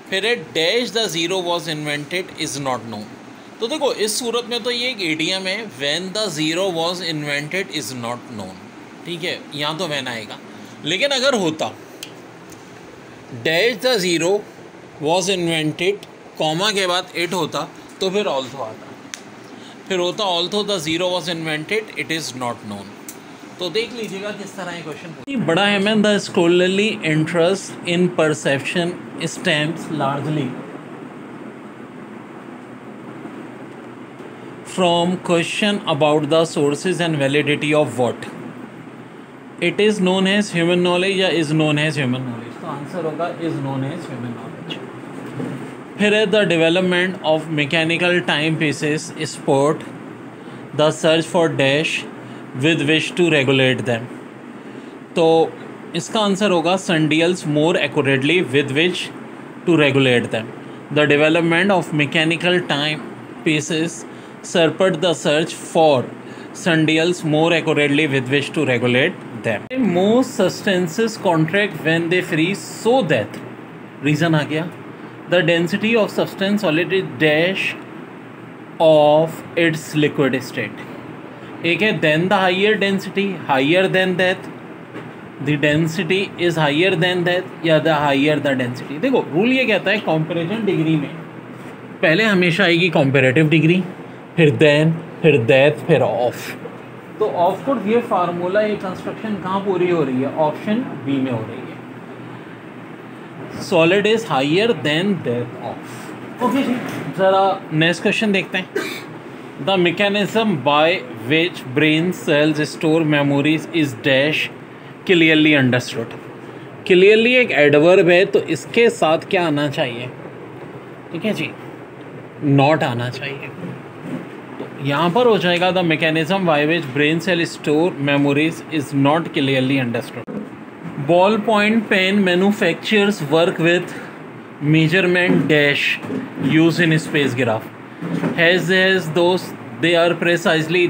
फिर dash the zero was invented is not known। तो देखो इस सूरत में तो ये एक idiom है, when the zero was invented is not known। ठीक है, यहाँ तो when आएगा, लेकिन अगर होता dash the zero was invented comma के बाद it होता तो फिर also आता, फिर होता although the zero was invented it is not known. तो देख लीजिएगा किस तरह ये क्वेश्चन बड़ा है। Man the scholarly interest in perception stems largely from question about the sources and validity of what. It is known as human knowledge या is known as human knowledge. तो आंसर होगा is known as human knowledge. फिर है the development of mechanical time pieces spurred the search for dash with which to regulate them. तो इसका answer होगा sundials more accurately with which to regulate them. The development of mechanical time pieces spurred the search for sundials more accurately with which to regulate them. Most substances contract when they freeze so that reason आ गया the density of substance solid is dash of its liquid state. एक है then the higher density higher than that, the density is higher than that या the higher the density. देखो rule ये कहता है comparison degree में पहले हमेशा आएगी कंपैरेटिव डिग्री, फिर देन, फिर दैट, फिर ऑफ. तो ऑफ कोड ये फार्मूला ये कंस्ट्रक्शन कहाँ पूरी हो रही है? ऑप्शन बी में हो रही है. Solid is higher than that of. Okay जी, ज़रा नेक्स्ट क्वेश्चन देखते हैं. The mechanism by which brain cells store memories is dash clearly understood. Clearly एक एडवर्ब है तो इसके साथ क्या आना चाहिए? ठीक है जी, नॉट आना चाहिए. तो यहाँ पर हो जाएगा the mechanism by which brain cell store memories is not clearly understood. Ball point pen manufacturers work with measurement dash use in spacecraft. Has they are precisely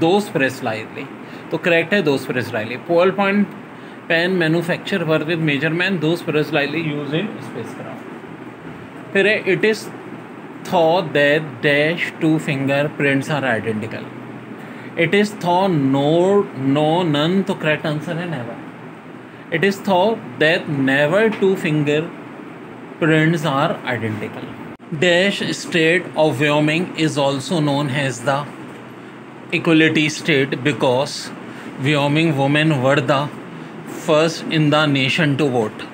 those precisely, तो correct है those precisely. Ball point pen manufacture work with measurement those precisely use in spacecraft. फिर है it is thought that dash two fingerprints are identical. It is thought no none, तो correct answer है never. It is thought that never two fingerprints are identical. Dash state of Wyoming is also known as the equality state because Wyoming women were the first in the nation to vote.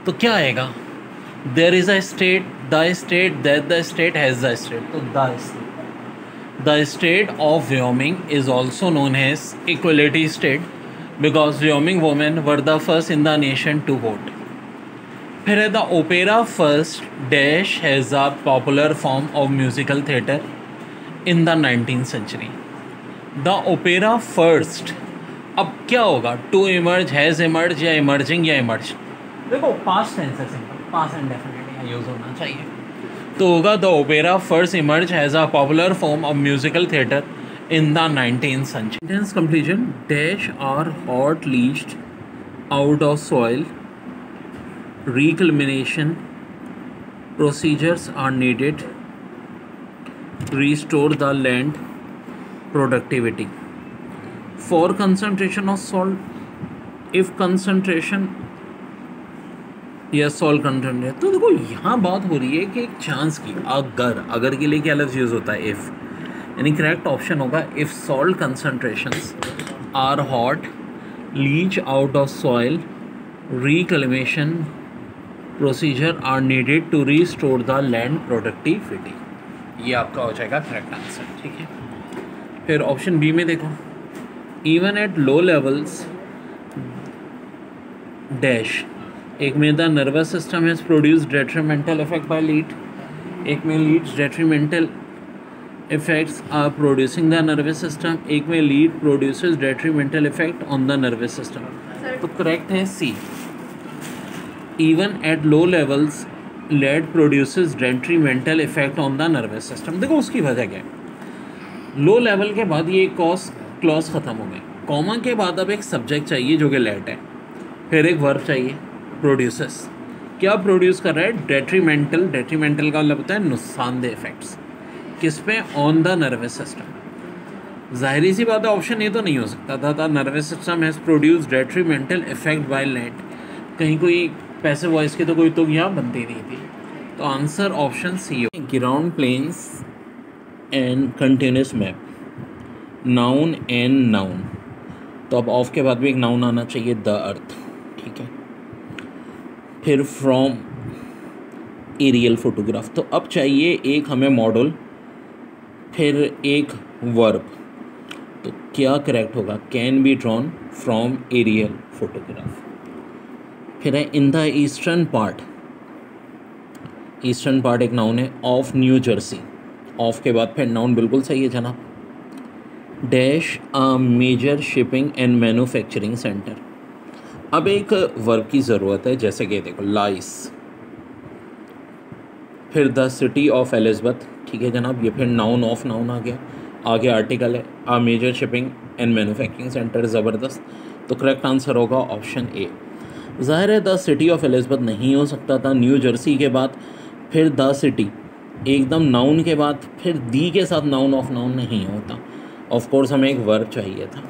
तो क्या आएगा? There is a state, the state that the state has the state. So the state of Wyoming is also known as equality state because Wyoming women were the first in the nation to vote. फिर है the opera first dash has a popular form of musical theatre in the 19th century. The opera first, अब क्या होगा? To emerge, has emerged या emerging या emerged? देखो past tense है, simple past and definite use होना चाहिए, तो होगा the opera first emerge has a popular form of musical theatre in the 19th century. Sentence completion. Dash are hot leached out of soil. Reclamation procedures are needed. Restore the land productivity. For concentration of salt, if concentration या solve content है, तो देखो यहाँ बात हो रही है कि एक चांस की, अगर के लिए क्या लफ्ज़ यूज़ होता है? इफ़, यानी करेक्ट ऑप्शन होगा if salt concentrations are hot leach out of soil reclamation procedures are needed to restore the land productivity. ये आपका हो जाएगा करेक्ट आंसर, ठीक है। फिर ऑप्शन बी में देखो, even at low levels dash, एक में the nervous system has produce detrimental effect by lead, एक में leads detrimental effects are producing the nervous system, एक में lead produces detrimental effect on the nervous system. तो correct है C, even at low levels lead produces detrimental effect on the nervous system. देखो उसकी वजह क्या है? लो लेवल के बाद ये क्लॉज ख़त्म हो गए, कॉमा के बाद अब एक सब्जेक्ट चाहिए जो कि लेट है, फिर एक वर्ब चाहिए प्रोड्यूसेस। क्या प्रोड्यूस कर रहा है? डेट्रीमेंटल का मतलब होता है नुकसानदेह इफेक्ट्स, किस पे? On the nervous system. जाहिर सी बात है ऑप्शन ए तो नहीं हो सकता था nervous system has produce detrimental effect by late, कहीं कोई पैसिव वॉइस की तो कोई तो यहाँ बनती नहीं थी, तो आंसर ऑप्शन सी हो। Ground plains and continuous map, noun and noun, तो अब ऑफ के बाद भी एक नाउन आना चाहिए, द अर्थ, ठीक है। फिर फ्रॉम एरियल फोटोग्राफ, तो अब चाहिए एक हमें मॉडल, फिर एक वर्ब, तो क्या करेक्ट होगा? Can be drawn from aerial photograph. फिर है in the eastern part, eastern part एक नाउन है, ऑफ न्यू जर्सी, ऑफ के बाद फिर नाउन बिल्कुल सही है जनाब। Dash a major shipping and manufacturing centre, अब एक वर्ब की ज़रूरत है, जैसे कि देखो लाइस, फिर द सिटी ऑफ एलिज़ाबेथ, ठीक है जनाब, ये फिर नाउन ऑफ नाउन आ गया, आगे आर्टिकल है, a major shipping and manufacturing centre, ज़बरदस्त। तो करेक्ट आंसर होगा ऑप्शन ए। ज़ाहिर है द सिटी ऑफ एलिज़ाबेथ नहीं हो सकता था, न्यू जर्सी के बाद फिर द सिटी, एकदम नाउन के बाद फिर दी के साथ नाउन ऑफ नाउन नहीं होता, ऑफ कोर्स हमें एक वर्ब चाहिए था।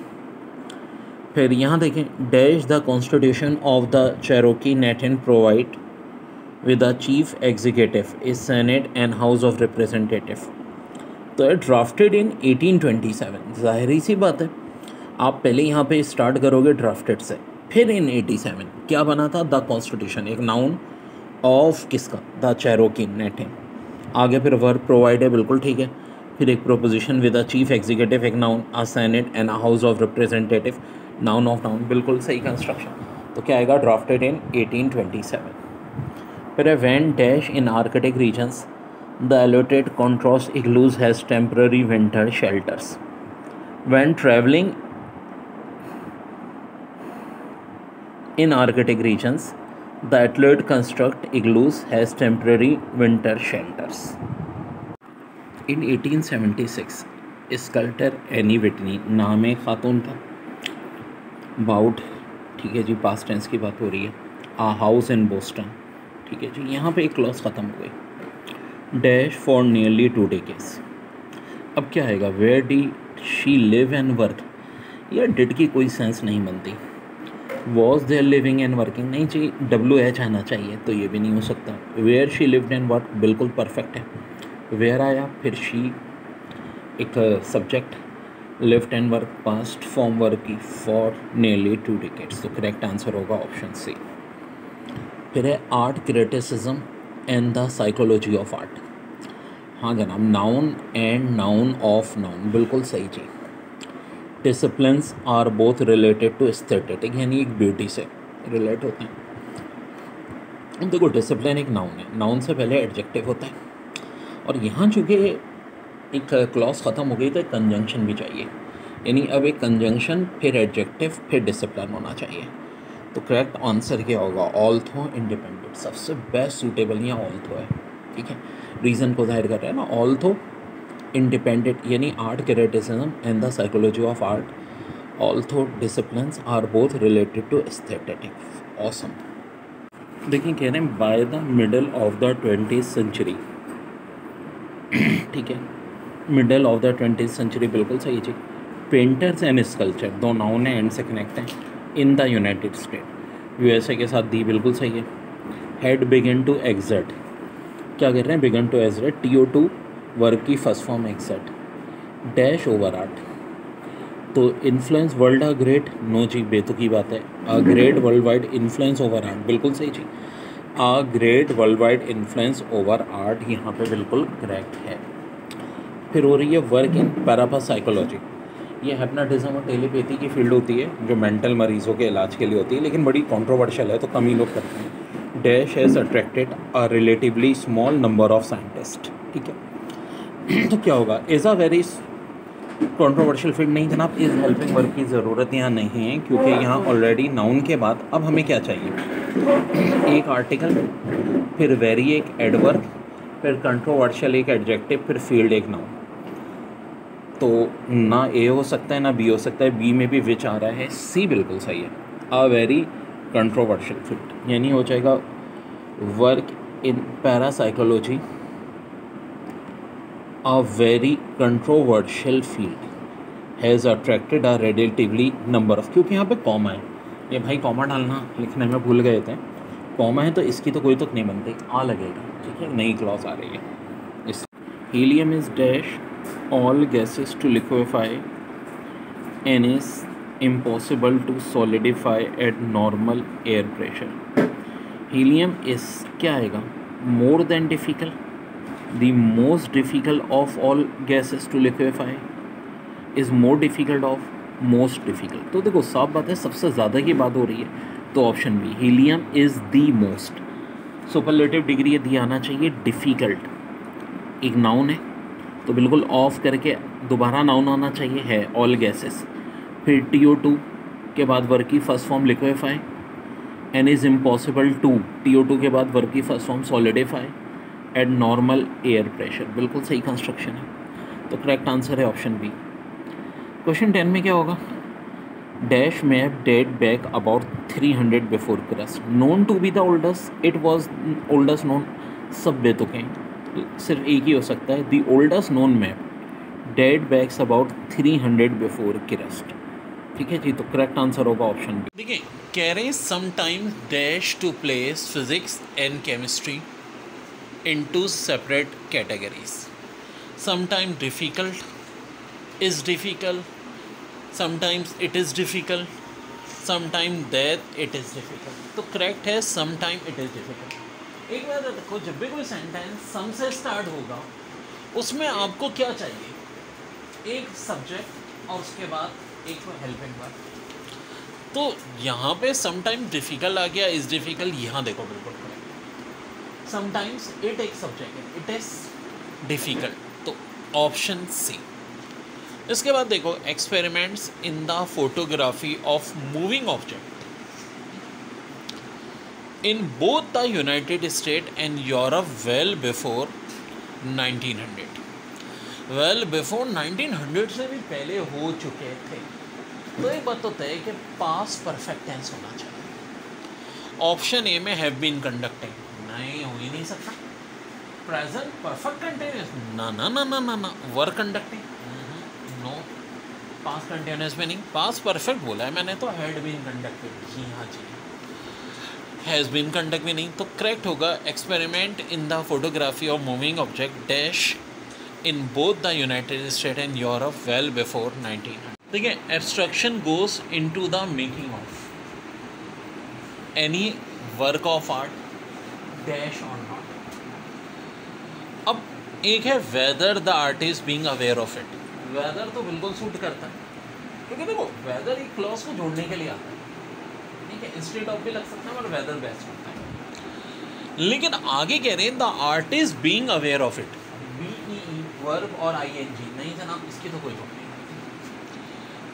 फिर यहाँ देखें, dash the constitution of the Cherokee nation provide with the chief executive is senate and house of representative, तो ड्राफ्टेड इन 1827। ज़ाहिर सी बात है आप पहले यहाँ पे स्टार्ट करोगे ड्राफ्टेड से, फिर इन 87 क्या बना था? द कॉन्स्टिट्यूशन, एक नाउन ऑफ किसका? द चेरोकी नेशन, आगे फिर वर्ब प्रोवाइड है, बिल्कुल ठीक है, फिर एक proposition with a chief executive, एक noun, a senate and a house of representative, noun of noun, बिल्कुल सही कंस्ट्रक्शन। तो क्या आएगा? Drafted in 1827। फिर है when dash in Arctic regions the allotted contrast igloos has temporary winter shelters, when travelling in Arctic regions the athlete construct igloos has temporary winter shelters. In 1876, sculptor Anne Whitney, नाम है खातून का। About, ठीक है जी, past tense की बात हो रही है। आ हाउस इन बोस्टन, ठीक है जी, यहाँ पे एक क्लॉज ख़त्म हो गई। डैश फॉर नियरली 2 डेकेड्स, अब क्या आएगा, where did she live and work, या डिड की कोई सेंस नहीं बनती। Was there living and working नहीं चाहिए, WH आना चाहिए, तो ये भी नहीं हो सकता। Where she lived and work बिल्कुल परफेक्ट है। वेयर आया, फिर शी एक subject, lived and work past form work की फॉर नियरली 2 डेकेड्स, तो करेक्ट आंसर होगा ऑप्शन सी। फिर है art criticism and the psychology of art. हाँ जनाब, noun and noun of noun, बिल्कुल सही जी। Disciplines are both related to aesthetic, यानी एक ब्यूटी से रिलेट होते हैं। देखो डिसिप्लिन एक नाउन है, नाउन से पहले एडजेक्टिव होता है, और यहाँ चूँकि एक क्लॉज ख़त्म हो गई तो एक कंजंक्शन भी चाहिए, यानी अब एक कंजंक्शन फिर एडजेक्टिव फिर डिसिप्लिन होना चाहिए। तो करेक्ट आंसर क्या होगा, ऑल्थो इंडिपेंडेंट, सबसे बेस्ट सूटेबल यहाँ ऑल्थो है, ठीक है। रीज़न को जाहिर कर रहे हैं ना, ऑल्थो इंडिपेंडेंट यानी art criticism and the psychology of art, although disciplines are both related to aesthetic. Awesome. देखिए कह रहे हैं by the middle of the 20th century, ठीक है, middle of the 20th century बिल्कुल सही जी। पेंटर्स एंड स्कल्पचर, दो नाउन है एंड से कनेक्ट हैं, in the United State, USA के साथ दी बिल्कुल सही है। हैड बिगन टू एग्जर्ट, क्या कर रहे हैं, began to exert, TO2 work की first form exert. Dash over art, तो influence world a great, no जी बेतुकी बात है। A great world wide influence over art, बिल्कुल सही जी। A great world wide influence over art यहाँ पे बिल्कुल करेक्ट है। फिर हो रही है वर्क इन पैरासाइकोलॉजी, ये हिप्नोटिज्म और टेलीपैथी की फील्ड होती है जो मेंटल मरीजों के इलाज के लिए होती है, लेकिन बड़ी कंट्रोवर्शियल है तो कम ही लोग करते हैं। Dash has attracted a relatively small number of scientist, ठीक है। तो क्या होगा, is a very controversial field नहीं जनाब, इज़ हेल्पिंग वर्क की ज़रूरत यहाँ नहीं है, क्योंकि यहाँ ऑलरेडी नाउन के बाद अब हमें क्या चाहिए, एक आर्टिकल, फिर वेरी एक एडवर्ब, फिर कंट्रोवर्शियल एक एडजेक्टिव, फिर फील्ड एक नाउन। तो ना ए हो सकता है ना बी हो सकता है, बी में भी विच आ रहा है, सी बिल्कुल सही है। अ वेरी कंट्रोवर्शियल फील्ड यानी हो जाएगा work in parapsychology, a very controversial field has attracted a relatively number of, क्योंकि यहाँ पे कॉमा है, ये भाई कॉमा डालना लिखने में भूल गए थे, कॉमा है तो इसकी तो कोई तुक नहीं बनती, आ लगेगा, ठीक है, नई क्लॉज आ रही है। इस helium is dash all gases to liquefy and is impossible to solidify at normal air pressure. Helium is क्या आएगा, more than difficult, the most difficult of all gases to liquefy, is more difficult of most difficult। तो देखो साफ बात है, सबसे ज़्यादा की बात हो रही है, तो option B helium is the most. Superlative degree ये दिया आना चाहिए, डिफ़िकल्ट एक नाउन है तो बिल्कुल ऑफ करके दोबारा नाउन आना चाहिए, है ऑल गैसेस, फिर TO2 के बाद वर्क की first form liquefy, and is impossible to, TO2 के बाद वर्क की first form solidify at normal air pressure, बिल्कुल सही कंस्ट्रक्शन है, तो करेक्ट आंसर है ऑप्शन बी। क्वेश्चन 10 में क्या होगा, dash map date back about 300 before Christ, known to be the oldest, it was oldest known, सब बेतुके हैं, सिर्फ एक ही हो सकता है, the oldest known map date backs about 300 before Christ, ठीक है जी, तो करेक्ट आंसर होगा ऑप्शन बी। देखिए कह रहे हैं sometimes dash to place physics and chemistry into separate categories, sometime difficult is difficult, sometimes it is difficult, sometime that it is difficult, तो करेक्ट है समटाइम इट इज़ डिफ़िकल्ट। एक बात देखो, जब भी कोई सेंटेंस सम से स्टार्ट होगा उसमें आपको क्या चाहिए, एक सब्जेक्ट और उसके बाद एक हेल्पिंग वर्ब। तो यहाँ पे समटाइम डिफ़िकल्ट आ गया, इज़ डिफ़िकल्ट, यहाँ देखो बिल्कुल करेक्ट, समटाइम्स इट एक सब्जेक्ट है, इट इज़ डिफ़िकल्ट, तो ऑप्शन सी। इसके बाद देखो experiments in the photography of moving object in both the United States and Europe well before 1900। Well before 1900 से भी पहले हो चुके थे। तो एक बात तो तय है कि पास परफेक्ट टेंस होना चाहिए। ऑप्शन ए में हैव बीन कंडक्टिंग, नहीं हो ही नहीं सकता। प्रेजेंट परफेक्ट कंटिन्यूस, ना ना ना ना ना ना। वर कंडक्टिंग, नो। पास कंटिन्यूस में नहीं, पास परफेक्ट बोला है मैंने तो। हैड बीन कंडक्टेड, जी हाँ जी। हैज़ बीन कंडक्ट भी नहीं, तो करेक्ट होगा experiment in the photography of moving object dash in both the United State and Europe well before 1900। देखिए, abstraction goes into the making of any work of art dash और not. अब एक है whether the artist being aware of it. Whether तो बिल्कुल suit करता है, क्योंकि देखो वेदर एक क्लॉज को जोड़ने के लिए आता है, ठीक है। इंस्टेड ऑफ भी लग सकता है, पर वेदर बेस्ट होता है। लेकिन आगे कह रहे हैं the artist being aware of it, BEE verb और ING, नहीं जनाब इसकी तो कोई जोड़ नहीं।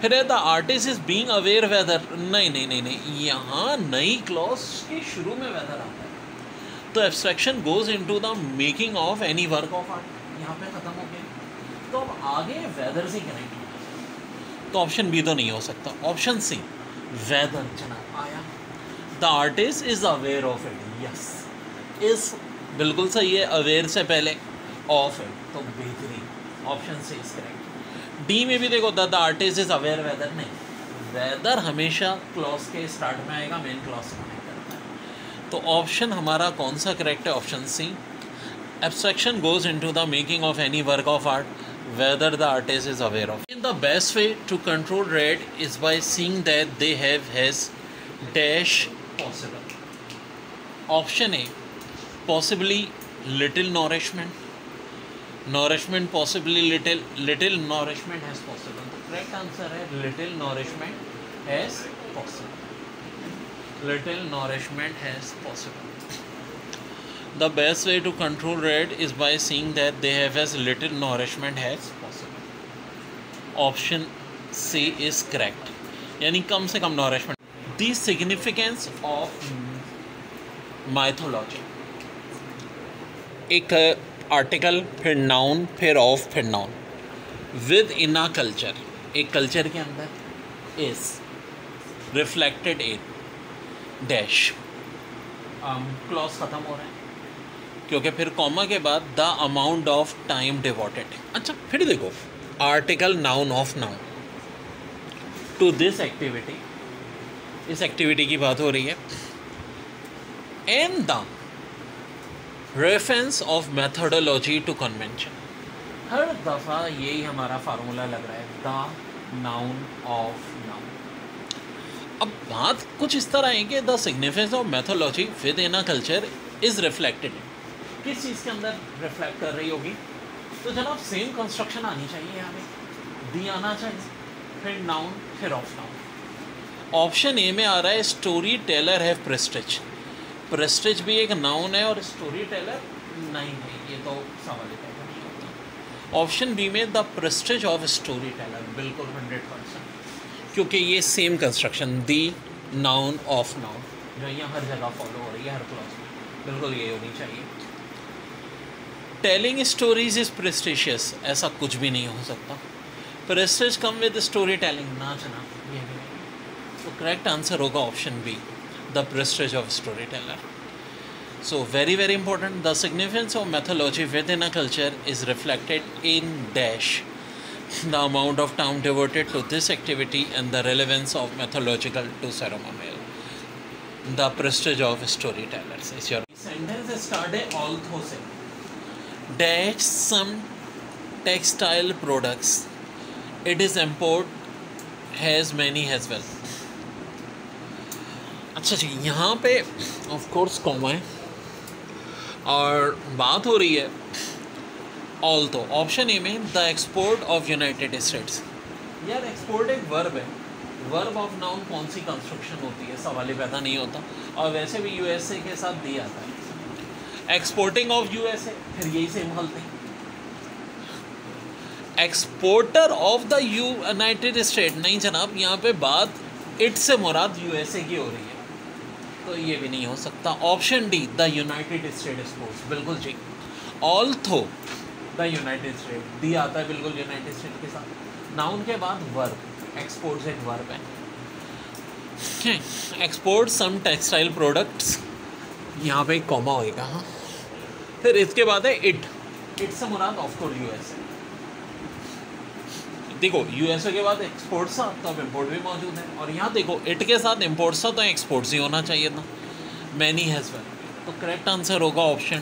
फिर है the artist is being aware whether, नहीं नहीं नहीं नहीं, यहाँ नई क्लॉज के शुरू में वेदर आता है। तो abstraction goes into the making of any work of art, यहाँ पे खत्म हो गया। तो अब आगे वेदर से कनेक्ट होना चाहिए, तो ऑप्शन बी तो नहीं हो सकता। ऑप्शन सी वेदर जनाब आया। The artist is aware of it, yes इस बिल्कुल सही है, अवेयर से पहले ऑफ इट, तो बेहतरीन option C is correct. D में भी देखो the artist is aware whether, नहीं, वेदर हमेशा क्लॉज के स्टार्ट में आएगा, मेन क्लॉज से कनेक्ट करता है। तो ऑप्शन हमारा कौन सा करेक्ट है? Option C. Abstraction goes into the making of any work of art whether the artist is aware of. The best way to control red is by seeing that they have has dash possible. Option A, possibly little nourishment. Nourishment possibly little, little nourishment has possible. The correct answer है little nourishment has possible. Little nourishment has possible. The best way to control red is by seeing that they have as little nourishment as possible. Option C is correct. यानी कम से कम nourishment. The significance of mythology. एक article, फिर noun, फिर of, फिर noun. Within a culture, एक culture के अंदर is reflected in dash. Clause ख़त्म हो रहा है क्योंकि फिर कॉमा के बाद the amount of time devoted. अच्छा फिर देखो, article noun of noun to this activity, इस एक्टिविटी की बात हो रही है। And the reference of methodology to convention, हर दफ़ा यही हमारा फार्मूला लग रहा है, द नाउन ऑफ नाउन। अब बात कुछ इस तरह है कि the significance of methodology with in a culture is reflected, किस चीज़ के अंदर रिफ्लेक्ट कर रही होगी? तो जनाब सेम कंस्ट्रक्शन आनी चाहिए, हमें दी आना चाहिए, फिर नाउन, फिर ऑफ नाउन। ऑप्शन ए में आ रहा है story teller have prestige. Prestige भी एक नाउन है और स्टोरी टेलर नहीं है, ये तो सवाल ही पैदा नहीं होता। ऑप्शन बी में the prestige of story Taylor, बिल्कुल 100%, क्योंकि ये same construction the noun of noun जो यहाँ हर जगह फॉलो हो रही है, हर क्लॉज में, बिल्कुल ये होनी चाहिए। टेलिंग स्टोरीज इज़ प्रेस्टिशियस, ऐसा कुछ भी नहीं हो सकता। Prestige come with story telling, ना जनाब ये भी नहीं। तो करेक्ट आंसर होगा option B, the prestige of story teller. So very very important, the significance of mythology within a culture is reflected in dash the amount of time devoted to this activity and the relevance of mythological to ceremonial, the prestige of story tellers is your sentence started although से dash some textile products it is import has many as well। अच्छा जी, यहाँ पे of course comma है और बात हो रही है ऑल्थो। ऑप्शन ए में the export of United states. यार एक्सपोर्ट एक वर्ब है, वर्ब ऑफ नाउन कौन सी कंस्ट्रक्शन होती है, सवाल ही पैदा नहीं होता। और वैसे भी यूएसए के साथ दिया आता है एक्सपोर्टिंग ऑफ यूएसए, फिर यही सेम गलती। Exporter of the United state, नहीं जनाब, यहाँ पे बात इट से मुराद यूएसए की हो रही है, तो ये भी नहीं हो सकता। Option D the United state exports, बिल्कुल जी। ऑल्थो द यूनाइटेड स्टेट, दी आता है बिल्कुल यूनाइटेड स्टेट के साथ। नाउन के बाद वर्ब, एक्सपोर्ट्स एक वर्ब है, एक्सपोर्ट सम टेक्सटाइल प्रोडक्ट्स, यहाँ पे एक कॉमा होएगा। हाँ, फिर इसके बाद है इट से मुराद ऑफ कोर्स यूएसए। देखो यूएसए के बाद एक्सपोर्ट्स था, तो अब इम्पोर्ट भी मौजूद है, और यहाँ देखो इट के साथ इम्पोर्ट्स था तो एक्सपोर्ट्स ही होना चाहिए था। मैनी हैज़ वेल, तो करेक्ट आंसर होगा ऑप्शन